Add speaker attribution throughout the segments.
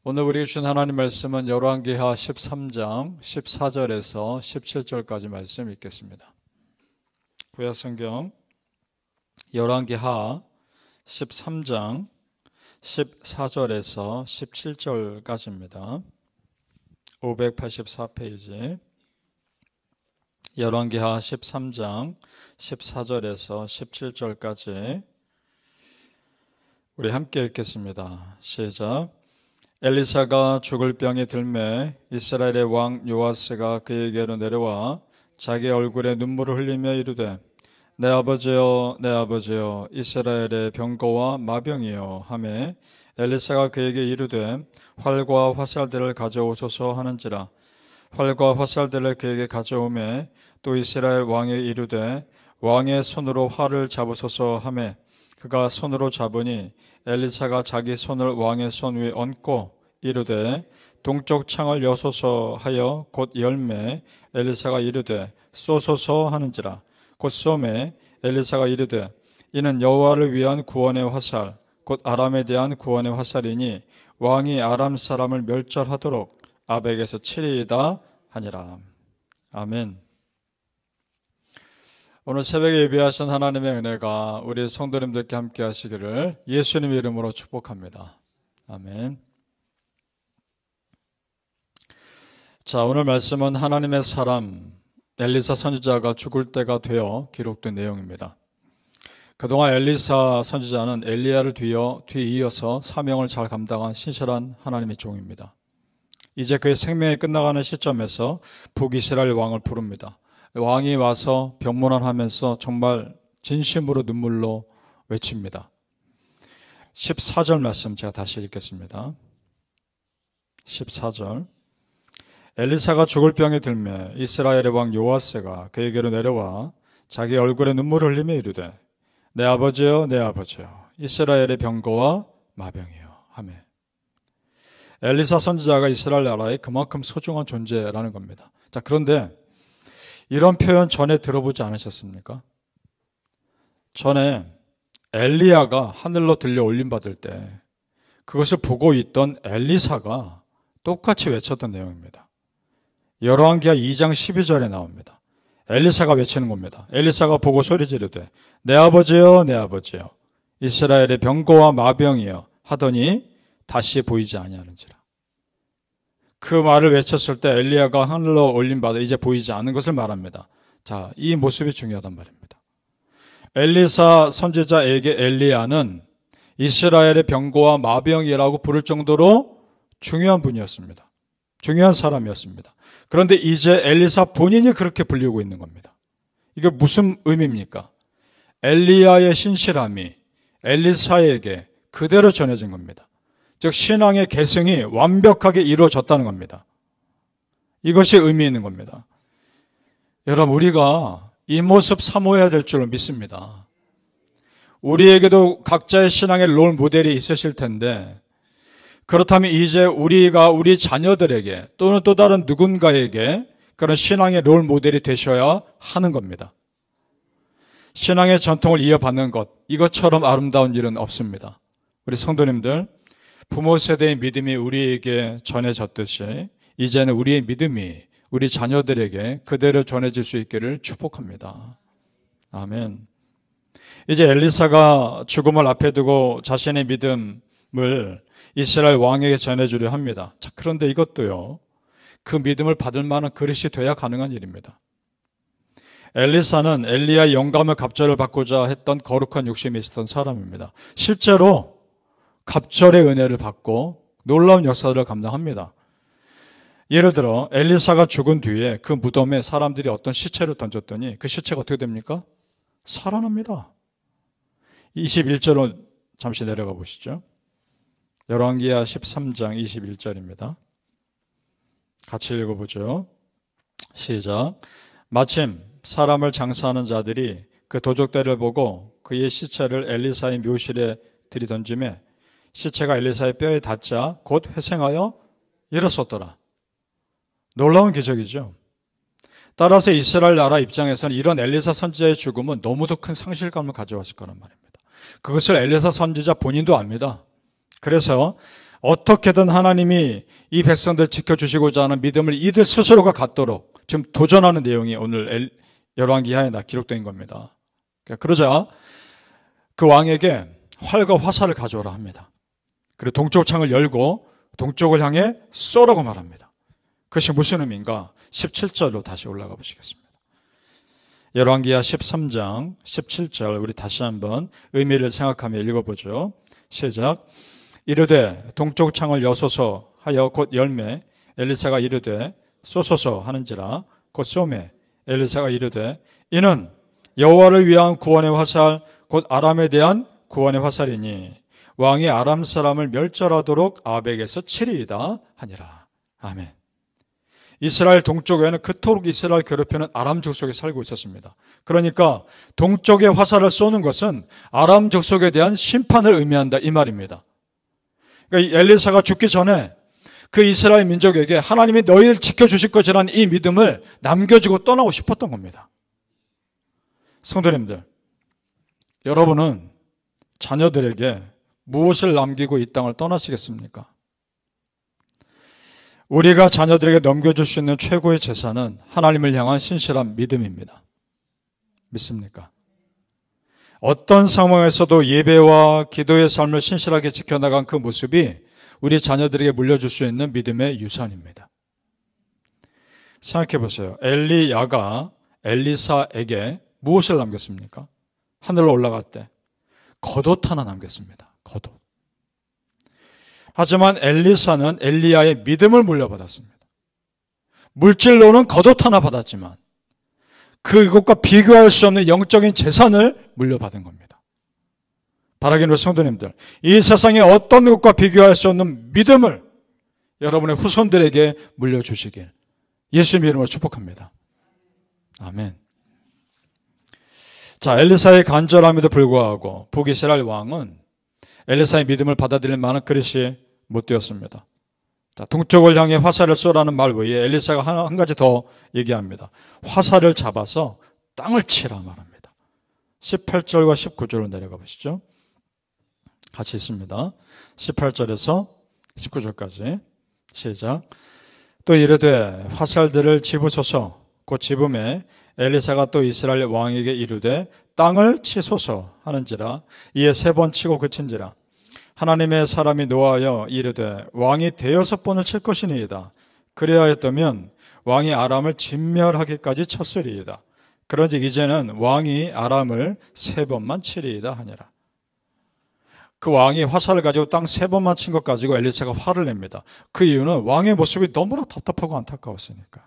Speaker 1: 오늘 우리에게 주신 하나님 말씀은 열왕기하 13장 14절에서 17절까지 말씀 읽겠습니다. 구약성경 열왕기하 13장 14절에서 17절까지입니다. 584페이지 열왕기하 13장 14절에서 17절까지 우리 함께 읽겠습니다. 시작. 엘리사가 죽을 병이 들매 이스라엘의 왕 요아스가 그에게로 내려와 자기 얼굴에 눈물을 흘리며 이르되 내 아버지여 내 아버지여 이스라엘의 병거와 마병이여 하매 엘리사가 그에게 이르되 활과 화살들을 가져오소서 하는지라. 활과 화살들을 그에게 가져오매 또 이스라엘 왕이 이르되 왕의 손으로 활을 잡으소서 하매 그가 손으로 잡으니 엘리사가 자기 손을 왕의 손 위에 얹고 이르되 동쪽 창을 여소서 하여 곧 열매 엘리사가 이르되 쏘소서 하는지라. 곧 쏘매 엘리사가 이르되 이는 여호와를 위한 구원의 화살 곧 아람에 대한 구원의 화살이니 왕이 아람 사람을 멸절하도록 아벡에서 치리이다 하니라. 아멘. 오늘 새벽에 예배하신 하나님의 은혜가 우리 성도님들께 함께 하시기를 예수님 이름으로 축복합니다. 아멘. 자, 오늘 말씀은 하나님의 사람 엘리사 선지자가 죽을 때가 되어 기록된 내용입니다. 그동안 엘리사 선지자는 엘리야를 뒤이어서 사명을 잘 감당한 신실한 하나님의 종입니다. 이제 그의 생명이 끝나가는 시점에서 북이스라엘 왕을 부릅니다. 왕이 와서 병문안하면서 정말 진심으로 눈물로 외칩니다. 14절 말씀 제가 다시 읽겠습니다. 14절. 엘리사가 죽을 병이 들매 이스라엘의 왕 요아스가 그에게로 내려와 자기 얼굴에 눈물을 흘리며 이르되 내 아버지여 내 아버지여 이스라엘의 병거와 마병이여 하매 엘리사 선지자가 이스라엘 나라에 그만큼 소중한 존재라는 겁니다. 자, 그런데 이런 표현 전에 들어보지 않으셨습니까? 전에 엘리야가 하늘로 들려 올림받을 때 그것을 보고 있던 엘리사가 똑같이 외쳤던 내용입니다. 열왕기하 2장 12절에 나옵니다. 엘리사가 외치는 겁니다. 엘리사가 보고 소리 지르되 내 아버지여 내 아버지여 이스라엘의 병거와 마병이여 하더니 다시 보이지 아니하는지라. 그 말을 외쳤을 때 엘리야가 하늘로 올림받아 이제 보이지 않는 것을 말합니다. 자, 이 모습이 중요하단 말입니다. 엘리사 선지자에게 엘리야는 이스라엘의 병거와 마병이라고 부를 정도로 중요한 분이었습니다. 중요한 사람이었습니다. 그런데 이제 엘리사 본인이 그렇게 불리고 있는 겁니다. 이게 무슨 의미입니까? 엘리야의 신실함이 엘리사에게 그대로 전해진 겁니다. 즉 신앙의 계승이 완벽하게 이루어졌다는 겁니다. 이것이 의미 있는 겁니다. 여러분, 우리가 이 모습 사모해야 될 줄로 믿습니다. 우리에게도 각자의 신앙의 롤 모델이 있으실 텐데 그렇다면 이제 우리가 우리 자녀들에게 또는 또 다른 누군가에게 그런 신앙의 롤 모델이 되셔야 하는 겁니다. 신앙의 전통을 이어받는 것, 이것처럼 아름다운 일은 없습니다. 우리 성도님들, 부모 세대의 믿음이 우리에게 전해졌듯이 이제는 우리의 믿음이 우리 자녀들에게 그대로 전해질 수 있기를 축복합니다. 아멘. 이제 엘리사가 죽음을 앞에 두고 자신의 믿음을 이스라엘 왕에게 전해주려 합니다. 자, 그런데 이것도요, 그 믿음을 받을 만한 그릇이 돼야 가능한 일입니다. 엘리사는 엘리야의 영감을 갑절을 받고자 했던 거룩한 욕심이 있었던 사람입니다. 실제로 갑절의 은혜를 받고 놀라운 역사들을 감당합니다. 예를 들어 엘리사가 죽은 뒤에 그 무덤에 사람들이 어떤 시체를 던졌더니 그 시체가 어떻게 됩니까? 살아납니다. 21절로 잠시 내려가 보시죠. 열왕기하 13장 21절입니다. 같이 읽어보죠. 시작. 마침 사람을 장사하는 자들이 그 도적대를 보고 그의 시체를 엘리사의 묘실에 들이던지매 시체가 엘리사의 뼈에 닿자 곧 회생하여 일어섰더라. 놀라운 기적이죠. 따라서 이스라엘 나라 입장에서는 이런 엘리사 선지자의 죽음은 너무도 큰 상실감을 가져왔을 거란 말입니다. 그것을 엘리사 선지자 본인도 압니다. 그래서 어떻게든 하나님이 이 백성들 지켜주시고자 하는 믿음을 이들 스스로가 갖도록 지금 도전하는 내용이 오늘 열왕기하에 기록된 겁니다. 그러자 그 왕에게 활과 화살을 가져오라 합니다. 그리고 동쪽 창을 열고 동쪽을 향해 쏘라고 말합니다. 그것이 무슨 의미인가? 17절로 다시 올라가 보시겠습니다. 열왕기하 13장 17절 우리 다시 한번 의미를 생각하며 읽어보죠. 시작. 이르되 동쪽 창을 여소서 하여 곧 열매 엘리사가 이르되 쏘소서 하는지라 곧 쏘매 엘리사가 이르되 이는 여호와를 위한 구원의 화살 곧 아람에 대한 구원의 화살이니 왕이 아람 사람을 멸절하도록 아벡에서 치리이다 하니라. 아멘. 이스라엘 동쪽에는 그토록 이스라엘 괴롭히는 아람 족속에 살고 있었습니다. 그러니까 동쪽에 화살을 쏘는 것은 아람 족속에 대한 심판을 의미한다 이 말입니다. 그러니까 엘리사가 죽기 전에 그 이스라엘 민족에게 하나님이 너희를 지켜주실 것이라는 이 믿음을 남겨주고 떠나고 싶었던 겁니다. 성도님들, 여러분은 자녀들에게 무엇을 남기고 이 땅을 떠나시겠습니까? 우리가 자녀들에게 넘겨줄 수 있는 최고의 재산은 하나님을 향한 신실한 믿음입니다. 믿습니까? 어떤 상황에서도 예배와 기도의 삶을 신실하게 지켜나간 그 모습이 우리 자녀들에게 물려줄 수 있는 믿음의 유산입니다. 생각해 보세요. 엘리야가 엘리사에게 무엇을 남겼습니까? 하늘로 올라갈 때 겉옷 하나 남겼습니다. 겉옷. 하지만 엘리사는 엘리야의 믿음을 물려받았습니다. 물질로는 겉옷 하나 받았지만 그것과 비교할 수 없는 영적인 재산을 물려받은 겁니다. 바라기는 성도님들, 이 세상에 어떤 것과 비교할 수 없는 믿음을 여러분의 후손들에게 물려주시길 예수님의 이름으로 축복합니다. 아멘. 자, 엘리사의 간절함에도 불구하고 북이스라엘 왕은 엘리사의 믿음을 받아들일 만한 그릇이 못 되었습니다. 자, 동쪽을 향해 화살을 쏘라는 말 외에 엘리사가 한 가지 더 얘기합니다. 화살을 잡아서 땅을 치라 말합니다. 18절과 19절로 내려가 보시죠. 같이 있습니다. 18절에서 19절까지 시작. 또 이르되 화살들을 집으소서. 곧 집음에 엘리사가 또 이스라엘 왕에게 이르되 땅을 치소서 하는지라. 이에 3번 치고 그친지라. 하나님의 사람이 노하여 이르되 왕이 5번을 칠 것이니이다. 그래야했다면 왕이 아람을 진멸하기까지 쳤으리이다. 그런즉 이제는 왕이 아람을 3번만 치리이다 하니라. 그 왕이 화살을 가지고 땅 3번만 친 것 가지고 엘리사가 화를 냅니다. 그 이유는 왕의 모습이 너무나 답답하고 안타까웠으니까.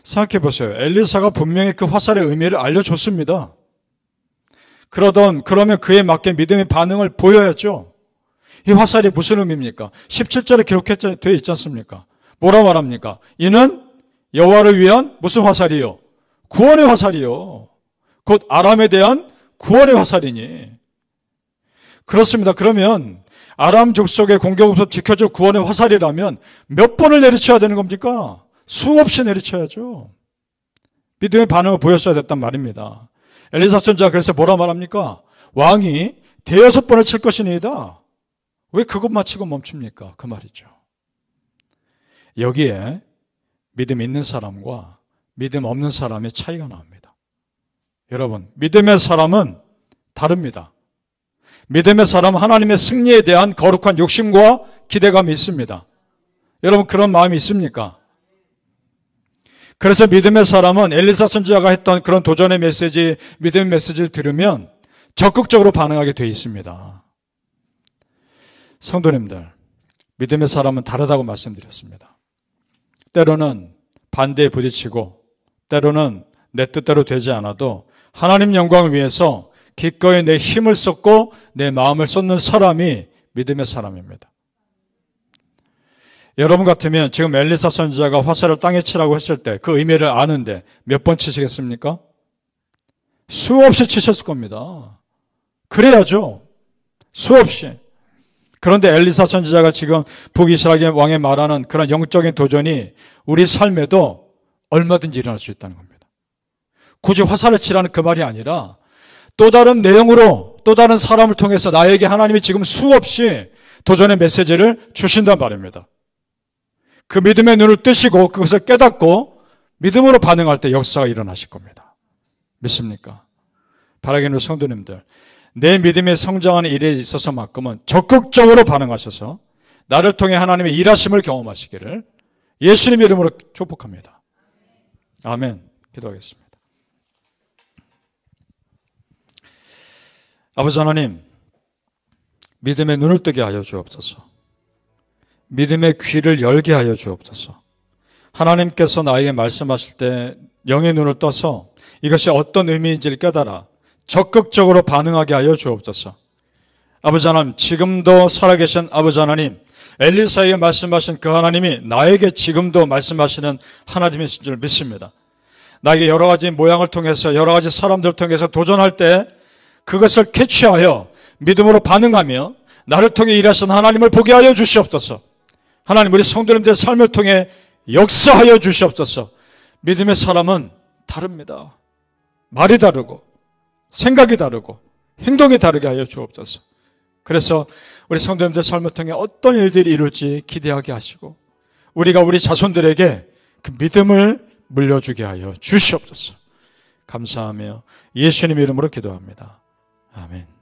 Speaker 1: 생각해 보세요. 엘리사가 분명히 그 화살의 의미를 알려줬습니다. 그러면 그에 맞게 믿음의 반응을 보여야죠. 이 화살이 무슨 의미입니까? 17절에 기록되어 있지 않습니까? 뭐라 말합니까? 이는 여호와를 위한 무슨 화살이요? 구원의 화살이요. 곧 아람에 대한 구원의 화살이니. 그렇습니다. 그러면 아람 족속의 공격으로부터 지켜줄 구원의 화살이라면 몇 번을 내리쳐야 되는 겁니까? 수없이 내리쳐야죠. 믿음의 반응을 보였어야 됐단 말입니다. 엘리사 선지자가 그래서 뭐라 말합니까? 왕이 5번을 칠 것이니이다. 왜 그것만 치고 멈춥니까? 그 말이죠. 여기에 믿음 있는 사람과 믿음 없는 사람의 차이가 나옵니다. 여러분, 믿음의 사람은 다릅니다. 믿음의 사람은 하나님의 승리에 대한 거룩한 욕심과 기대감이 있습니다. 여러분, 그런 마음이 있습니까? 그래서 믿음의 사람은 엘리사 선지자가 했던 그런 도전의 메시지, 믿음의 메시지를 들으면 적극적으로 반응하게 되어 있습니다. 성도님들, 믿음의 사람은 다르다고 말씀드렸습니다. 때로는 반대에 부딪히고 때로는 내 뜻대로 되지 않아도 하나님 영광을 위해서 기꺼이 내 힘을 쏟고 내 마음을 쏟는 사람이 믿음의 사람입니다. 여러분 같으면 지금 엘리사 선지자가 화살을 땅에 치라고 했을 때 그 의미를 아는데 몇 번 치시겠습니까? 수없이 치셨을 겁니다. 그래야죠. 수없이. 그런데 엘리사 선지자가 지금 북이스라엘 왕에 말하는 그런 영적인 도전이 우리 삶에도 얼마든지 일어날 수 있다는 겁니다. 굳이 화살을 치라는 그 말이 아니라 또 다른 내용으로 또 다른 사람을 통해서 나에게 하나님이 지금 수없이 도전의 메시지를 주신단 말입니다. 그 믿음의 눈을 뜨시고 그것을 깨닫고 믿음으로 반응할 때 역사가 일어나실 겁니다. 믿습니까? 바라기는 성도님들, 내 믿음의 성장하는 일에 있어서만큼은 적극적으로 반응하셔서 나를 통해 하나님의 일하심을 경험하시기를 예수님 이름으로 축복합니다. 아멘. 기도하겠습니다. 아버지 하나님, 믿음의 눈을 뜨게 하여 주옵소서. 믿음의 귀를 열게 하여 주옵소서. 하나님께서 나에게 말씀하실 때 영의 눈을 떠서 이것이 어떤 의미인지를 깨달아 적극적으로 반응하게 하여 주옵소서. 아버지 하나님, 지금도 살아계신 아버지 하나님, 엘리사에게 말씀하신 그 하나님이 나에게 지금도 말씀하시는 하나님이신 줄 믿습니다. 나에게 여러 가지 모양을 통해서 여러 가지 사람들을 통해서 도전할 때 그것을 캐치하여 믿음으로 반응하며 나를 통해 일하신 하나님을 보게 하여 주시옵소서. 하나님, 우리 성도님들의 삶을 통해 역사하여 주시옵소서. 믿음의 사람은 다릅니다. 말이 다르고 생각이 다르고 행동이 다르게 하여 주옵소서. 그래서 우리 성도님들 삶을 통해 어떤 일들이 이룰지 기대하게 하시고 우리가 우리 자손들에게 그 믿음을 물려주게 하여 주시옵소서. 감사하며 예수님 이름으로 기도합니다. 아멘.